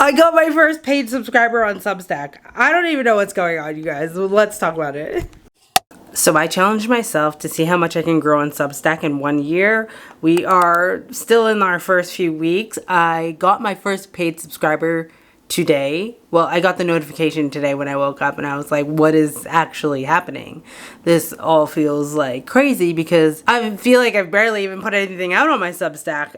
I got my first paid subscriber on Substack. I don't even know what's going on, you guys. Let's talk about it. So I challenged myself to see how much I can grow on Substack in 1 year. We are still in our first few weeks. I got my first paid subscriber today. Well, I got the notification today when I woke up and I was like, what is actually happening? This all feels like crazy because I feel like I've barely even put anything out on my Substack.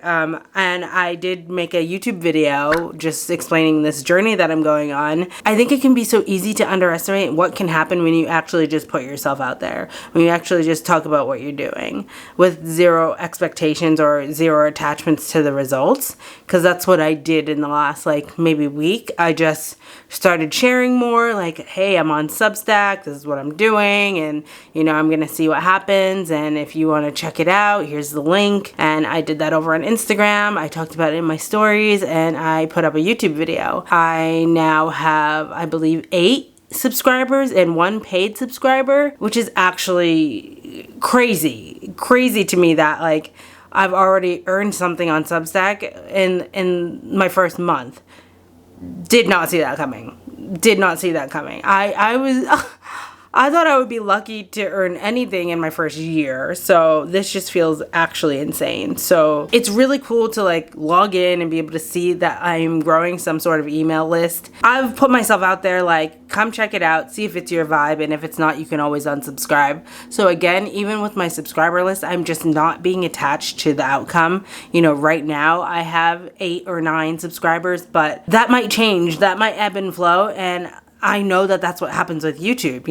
And I did make a YouTube video just explaining this journey that I'm going on. I think it can be so easy to underestimate what can happen when you actually just put yourself out there, when you actually just talk about what you're doing with zero expectations or zero attachments to the results. Because that's what I did in the last maybe week. I just started sharing more, like, hey, I'm on Substack, this is what I'm doing, and I'm gonna see what happens, and if you want to check it out, here's the link. And I did that over on Instagram. I talked about it in my stories, and I put up a YouTube video. I now have, I believe, 8 subscribers and 1 paid subscriber, which is actually crazy to me that I've already earned something on Substack in my first month. Did not see that coming. I thought I would be lucky to earn anything in my first year. So this just feels actually insane. So it's really cool to log in and be able to see that I'm growing some sort of email list. I've put myself out there come check it out, see if it's your vibe, and if it's not, you can always unsubscribe. So again, even with my subscriber list, I'm just not being attached to the outcome. Right now I have 8 or 9 subscribers, but that might change, that might ebb and flow, and I know that that's what happens with YouTube.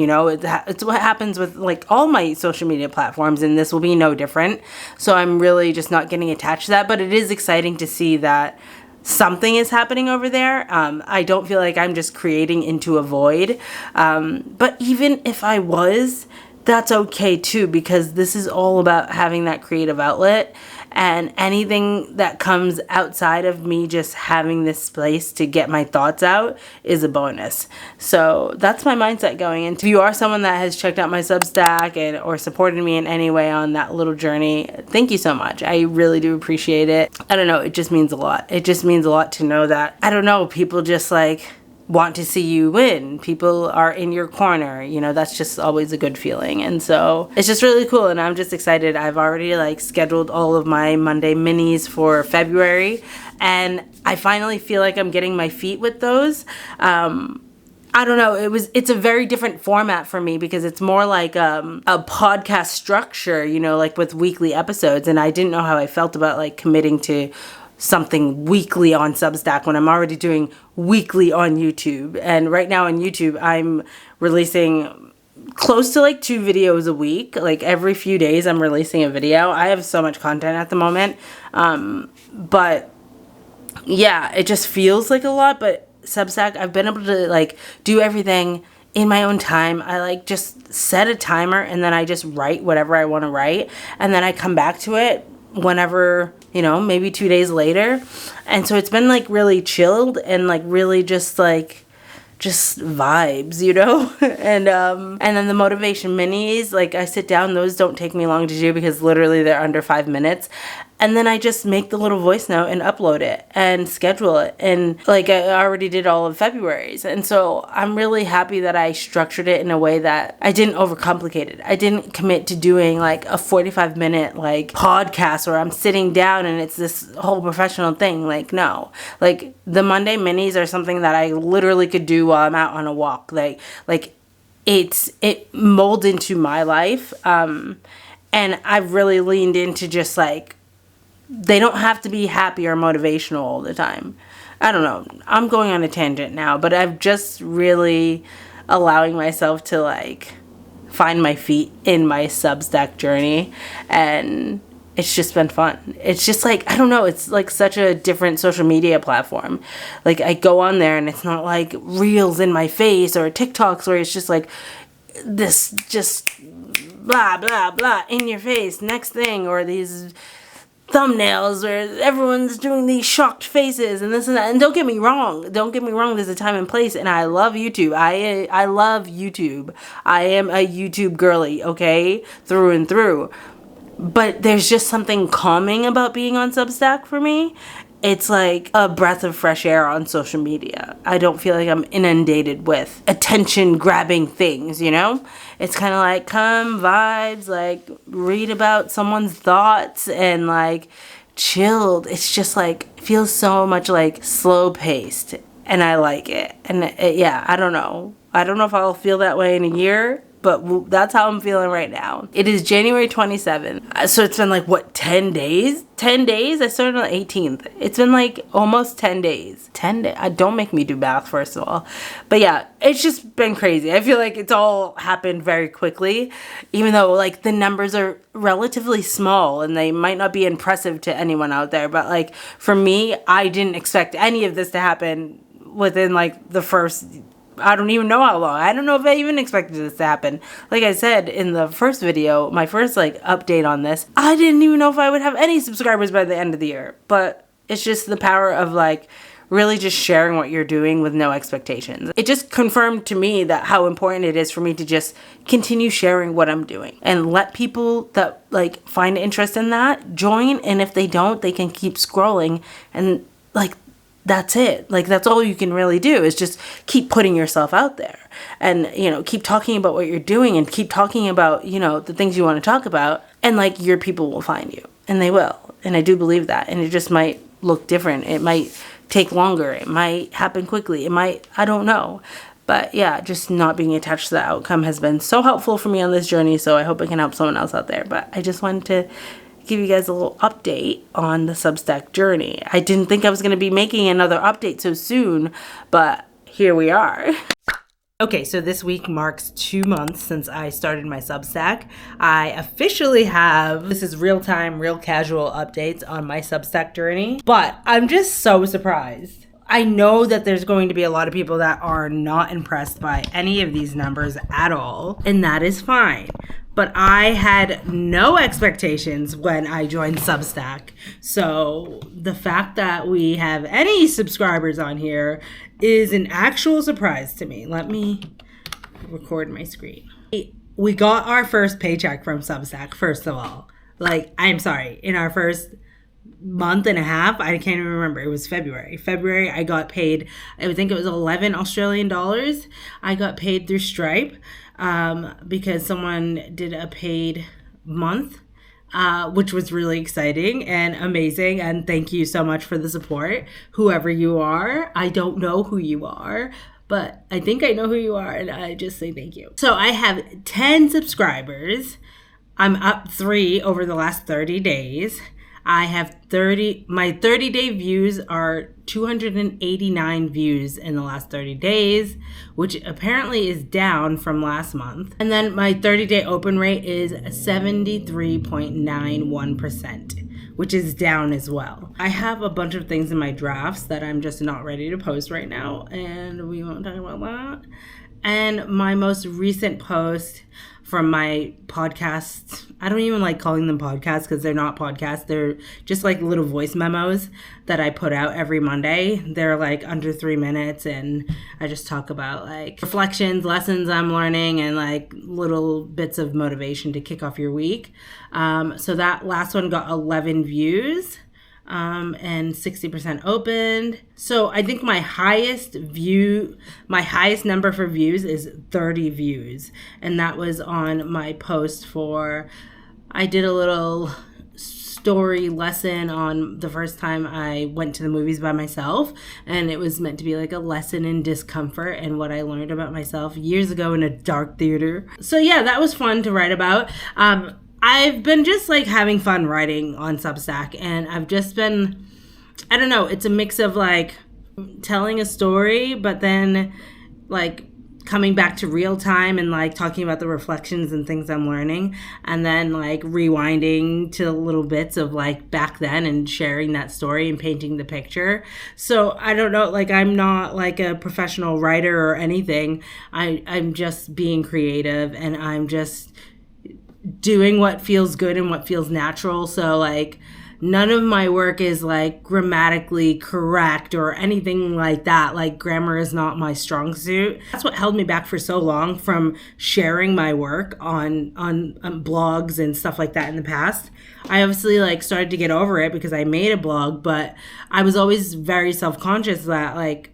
It's what happens with all my social media platforms, and this will be no different. So I'm really just not getting attached to that, but it is exciting to see that something is happening over there. I don't feel like I'm just creating into a void. But even if I was, that's okay too, because this is all about having that creative outlet, and anything that comes outside of me just having this space to get my thoughts out is a bonus. So that's my mindset going into. If you are someone that has checked out my Substack or supported me in any way on that little journey, thank you so much. I really do appreciate it. I don't know, it just means a lot. It just means a lot to know that, I don't know, people just want to see you win. People are in your corner. That's just always a good feeling. And so it's just really cool, and I'm just excited. I've already scheduled all of my Monday minis for February, and I finally feel like I'm getting my feet with those. I don't know, it's a very different format for me because it's more like a podcast structure, with weekly episodes, and I didn't know how I felt about committing to something weekly on Substack when I'm already doing weekly on YouTube. And right now on YouTube, I'm releasing close to 2 videos a week. Every few days I'm releasing a video. I have so much content at the moment. But yeah, it just feels like a lot. But Substack, I've been able to do everything in my own time. I just set a timer, and then I just write whatever I want to write, and then I come back to it whenever, maybe 2 days later. And so it's been really chilled and really just vibes, and then the motivation minis, I sit down, those don't take me long to do because literally they're under 5 minutes. And then I just make the little voice note and upload it and schedule it. And I already did all of February's. And so I'm really happy that I structured it in a way that I didn't overcomplicate it. I didn't commit to doing a 45-minute podcast where I'm sitting down and it's this whole professional thing. No. The Monday minis are something that I literally could do while I'm out on a walk. It molds into my life. And I've really leaned into just they don't have to be happy or motivational all the time. I don't know. I'm going on a tangent now, but I'm just really allowing myself to find my feet in my Substack journey, and it's just been fun. It's just I don't know, it's such a different social media platform. I go on there and it's not reels in my face or TikToks where it's just this just blah blah blah in your face next thing, or these thumbnails where everyone's doing these shocked faces and this and that. And don't get me wrong, there's a time and place, and I love YouTube. I love YouTube. I am a YouTube girly, okay, through and through. But there's just something calming about being on Substack for me. it's like a breath of fresh air on social media. I don't feel like I'm inundated with attention grabbing things, you know? It's kind of like calm vibes, like read about someone's thoughts and like chilled. It's just like feels so much like slow paced, and I like it. And yeah, I don't know if I'll feel that way in a year, but that's how I'm feeling right now. It is January 27th. So it's been like, what, 10 days? 10 days? I started on the 18th. It's been like almost 10 days. 10 days. Don't make me do math, first of all. But yeah, it's just been crazy. I feel like it's all happened very quickly, even though like the numbers are relatively small and they might not be impressive to anyone out there. But like for me, I didn't expect any of this to happen within like the first, I don't even know how long. I don't know if I even expected this to happen. Like I said in the first video, my first like update on this, I didn't even know if I would have any subscribers by the end of the year. But it's just the power of like really just sharing what you're doing with no expectations. It just confirmed to me that how important it is for me to just continue sharing what I'm doing and let people that like find interest in that join. And if they don't, they can keep scrolling and like, that's it. Like, that's all you can really do is just keep putting yourself out there and, you know, keep talking about what you're doing and keep talking about, you know, the things you want to talk about. And like your people will find you, and they will. And I do believe that. And it just might look different. It might take longer. It might happen quickly. It might, I don't know. But yeah, just not being attached to the outcome has been so helpful for me on this journey. So I hope it can help someone else out there. But I just wanted to give you guys a little update on the Substack journey. I didn't think I was going to be making another update so soon, but here we are. Okay, so this week marks 2 months since I started my Substack. I officially have, this is real-time, real casual updates on my Substack journey, but I'm just so surprised. I know that there's going to be a lot of people that are not impressed by any of these numbers at all, and that is fine. But I had no expectations when I joined Substack. So the fact that we have any subscribers on here is an actual surprise to me. Let me record my screen. We got our first paycheck from Substack, first of all. Like, I'm sorry, in our first month and a half, I can't even remember. It was February. I got paid, I think it was 11 Australian dollars. I got paid through Stripe. Because someone did a paid month, which was really exciting and amazing. And thank you so much for the support, whoever you are. I don't know who you are, but I think I know who you are, and I just say thank you. So I have 10 subscribers. I'm up 3 over the last 30 days. I have my 30-day views are 289 views in the last 30 days, which apparently is down from last month. And then my 30-day open rate is 73.91%, which is down as well. I have a bunch of things in my drafts that I'm just not ready to post right now, and we won't talk about that. And my most recent post from my podcast, I don't even like calling them podcasts because they're not podcasts. They're just like little voice memos that I put out every Monday. They're like under 3 minutes, and I just talk about like reflections, lessons I'm learning, and like little bits of motivation to kick off your week. So that last one got 11 views. And 60% opened. So I think my highest number for views is 30 views. And that was on my post I did a little story lesson on the first time I went to the movies by myself. And it was meant to be like a lesson in discomfort and what I learned about myself years ago in a dark theater. So yeah, that was fun to write about. I've been just like having fun writing on Substack, and I've just been, I don't know, it's a mix of like telling a story, but then like coming back to real time and like talking about the reflections and things I'm learning, and then like rewinding to little bits of like back then and sharing that story and painting the picture. So I don't know, like I'm not like a professional writer or anything. I'm just being creative, and I'm just doing what feels good and what feels natural. So like none of my work is like grammatically correct or anything like that. Like grammar is not my strong suit. That's what held me back for so long from sharing my work on blogs and stuff like that in the past. I obviously like started to get over it because I made a blog, but I was always very self-conscious that like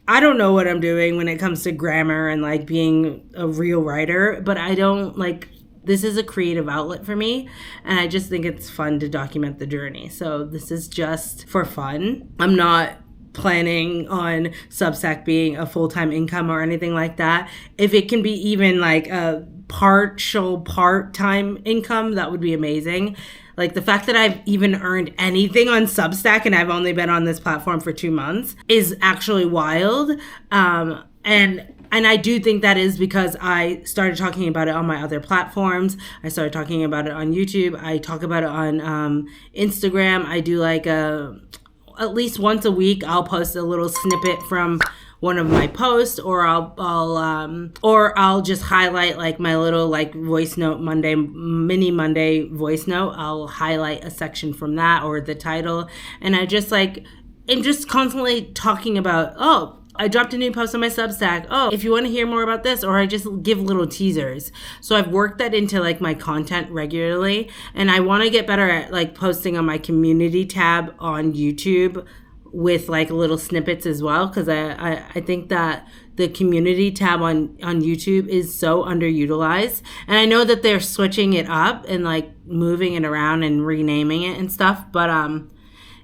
I don't know what I'm doing when it comes to grammar and like being a real writer, but I don't like, this is a creative outlet for me, and I just think it's fun to document the journey. So this is just for fun. I'm not planning on Substack being a full-time income or anything like that. If it can be even like a part-time income, that would be amazing. Like the fact that I've even earned anything on Substack and I've only been on this platform for 2 months is actually wild. And I do think that is because I started talking about it on my other platforms. I started talking about it on YouTube. I talk about it on Instagram. I do like at least once a week, I'll post a little snippet from one of my posts, or I'll just highlight like my little like voice note mini Monday voice note. I'll highlight a section from that or the title, and I just like, I'm just constantly talking about, oh, I dropped a new post on my Substack. Oh, if you want to hear more about this, or I just give little teasers. So I've worked that into like my content regularly, and I want to get better at like posting on my community tab on YouTube with like little snippets as well, because I think that the community tab on YouTube is so underutilized, and I know that they're switching it up and like moving it around and renaming it and stuff, but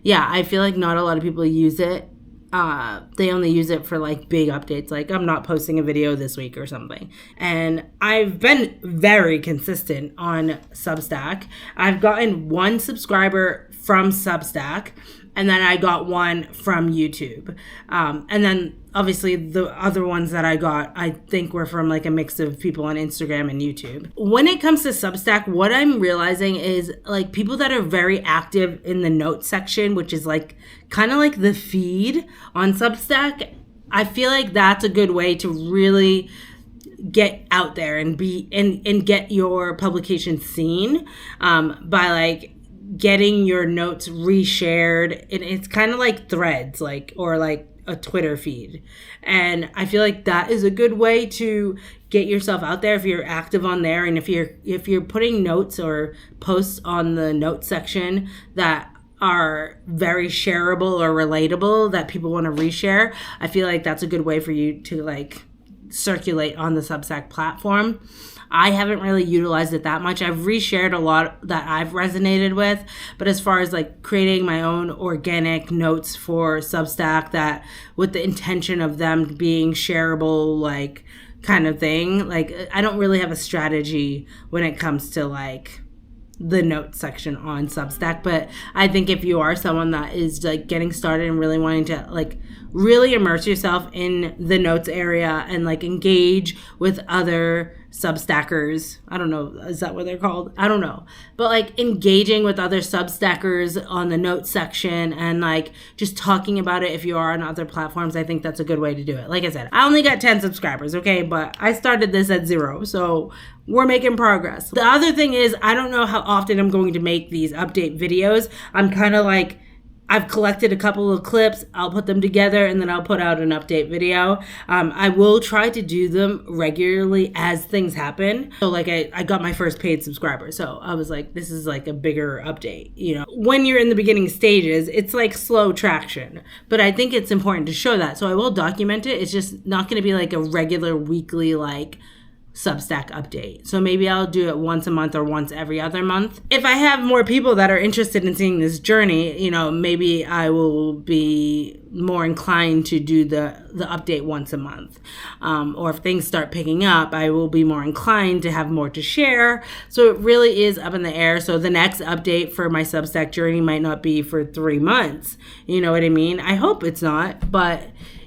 yeah, I feel like not a lot of people use it. They only use it for like big updates, like I'm not posting a video this week or something. And I've been very consistent on Substack. I've gotten 1 subscriber from Substack, and then I got 1 from YouTube. And then obviously the other ones that I got, I think were from like a mix of people on Instagram and YouTube. When it comes to Substack, what I'm realizing is like people that are very active in the notes section, which is like kind of like the feed on Substack, I feel like that's a good way to really get out there and be and get your publication seen by like getting your notes reshared. And it's kind of like threads, like, or like a Twitter feed. And I feel like that is a good way to get yourself out there if you're active on there. And if you're putting notes or posts on the notes section that are very shareable or relatable that people want to reshare, I feel like that's a good way for you to like circulate on the Substack platform. I haven't really utilized it that much. I've reshared a lot that I've resonated with, but as far as like creating my own organic notes for Substack that with the intention of them being shareable, like kind of thing, like I don't really have a strategy when it comes to like the notes section on Substack. But I think if you are someone that is like getting started and really wanting to like really immerse yourself in the notes area and like engage with other Substackers, I don't know, is that what they're called? I don't know. But like engaging with other Substackers on the notes section and like just talking about it if you are on other platforms, I think that's a good way to do it. Like I said, I only got 10 subscribers, okay? But I started this at 0, so we're making progress. The other thing is, I don't know how often I'm going to make these update videos. I'm kind of like, I've collected a couple of clips, I'll put them together, and then I'll put out an update video. I will try to do them regularly as things happen. So like I got my first paid subscriber, so I was like, this is like a bigger update. You know, when you're in the beginning stages, it's like slow traction, but I think it's important to show that. So I will document it. It's just not going to be like a regular weekly like Substack update. So maybe I'll do it once a month or once every other month. If I have more people that are interested in seeing this journey, you know, maybe I will be more inclined to do the update once a month. Or if things start picking up, I will be more inclined to have more to share. So it really is up in the air. So the next update for my Substack journey might not be for 3 months. You know what I mean? I hope it's not, but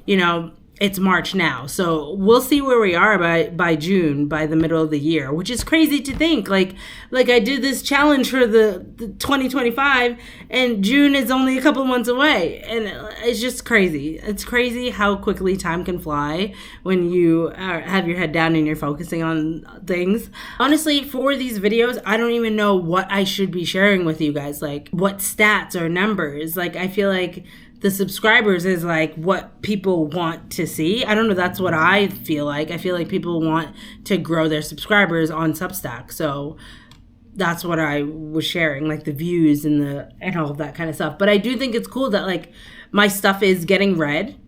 you know, it's March now. So we'll see where we are by June, by the middle of the year, which is crazy to think. Like I did this challenge for the 2025 and June is only a couple months away. And it's just crazy. It's crazy how quickly time can fly when you have your head down and you're focusing on things. Honestly, for these videos, I don't even know what I should be sharing with you guys. Like what stats or numbers. Like I feel like the subscribers is like what people want to see. I don't know. That's what I feel like. I feel like people want to grow their subscribers on Substack. So that's what I was sharing, like the views and all of that kind of stuff. But I do think it's cool that like my stuff is getting read.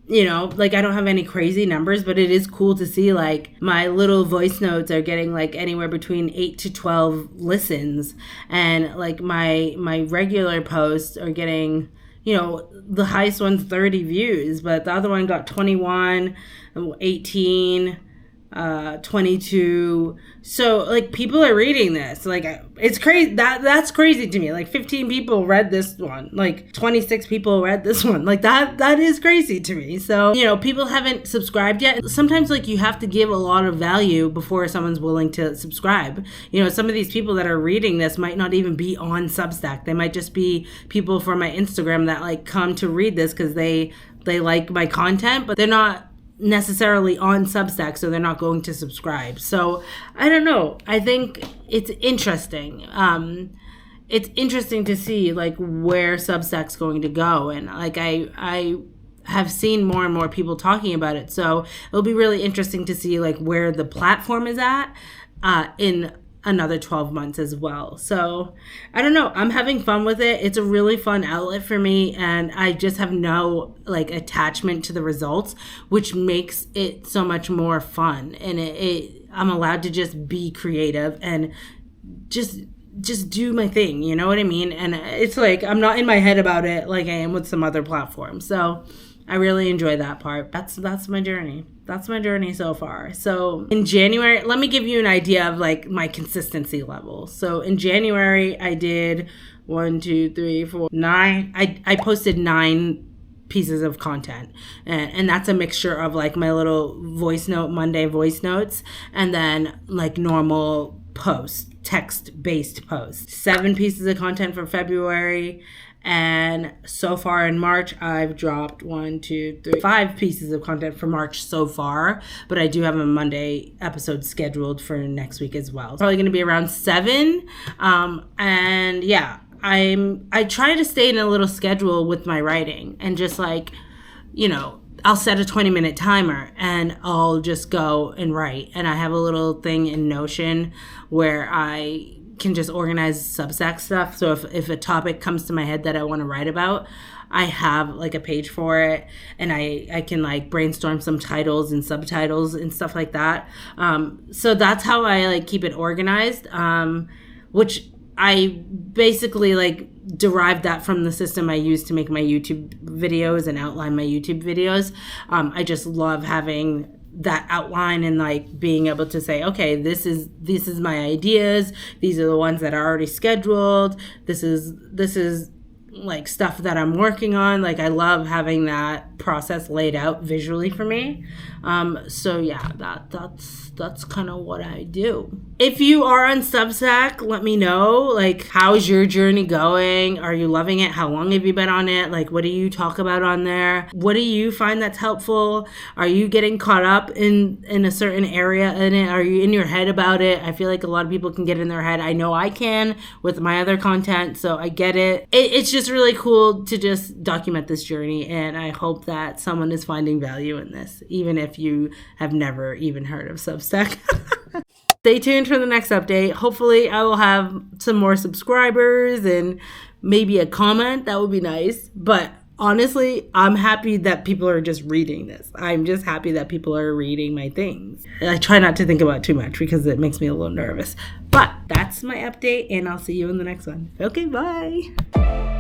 You know, like I don't have any crazy numbers, but it is cool to see like my little voice notes are getting like anywhere between 8 to 12 listens. And like my regular posts are getting, you know, the highest one's 30 views, but the other one got 21, 18, 22. So like people are reading this. Like it's crazy. That's crazy to me. Like 15 people read this one. Like 26 people read this one. Like that is crazy to me. So, you know, people haven't subscribed yet. Sometimes like you have to give a lot of value before someone's willing to subscribe. You know, some of these people that are reading this might not even be on Substack. They might just be people from my Instagram that like come to read this because they like my content, but they're not necessarily on Substack, so they're not going to subscribe. So I don't know. I think it's interesting. It's interesting to see like where Substack's going to go, and like I have seen more and more people talking about it. So it'll be really interesting to see like where the platform is at in another 12 months as well. So I don't know. I'm having fun with it. It's a really fun outlet for me, and I just have no like attachment to the results, which makes it so much more fun. And I'm allowed to just be creative and just do my thing. You know what I mean? And it's like I'm not in my head about it like I am with some other platforms. So I really enjoy that part. That's my journey. That's my journey so far. So in January, let me give you an idea of like my consistency level. So in January, I did 9. I posted 9 pieces of content, and that's a mixture of like my little voice note Monday voice notes, and then like normal posts, text-based posts. 7 pieces of content for February. And so far in March, I've dropped 5 pieces of content for March so far. But I do have a Monday episode scheduled for next week as well. It's probably going to be around 7. And yeah, I try to stay in a little schedule with my writing, and just like, you know, I'll set a 20-minute timer and I'll just go and write. And I have a little thing in Notion where I can just organize Substack stuff. So if a topic comes to my head that I want to write about, I have like a page for it, and I can like brainstorm some titles and subtitles and stuff like that. So that's how I like keep it organized, which I basically like derived that from the system I use to make my YouTube videos and outline my YouTube videos. I just love having that outline and like being able to say, okay, this is my ideas. These are the ones that are already scheduled. This is like stuff that I'm working on. Like I love having that process laid out visually for me. So yeah, that's kind of what I do. If you are on Substack, let me know, like, how's your journey going? Are you loving it? How long have you been on it? Like, what do you talk about on there? What do you find that's helpful? Are you getting caught up in a certain area in it? Are you in your head about it? I feel like a lot of people can get in their head. I know I can with my other content, so I get it. It's just really cool to just document this journey, and I hope that someone is finding value in this, even if you have never even heard of Substack. Stay tuned for the next update. Hopefully I will have some more subscribers and maybe a comment. That would be nice. But honestly, I'm happy that people are just reading this. I'm just happy that people are reading my things. I try not to think about it too much because it makes me a little nervous. But that's my update, and I'll see you in the next one. Okay, bye.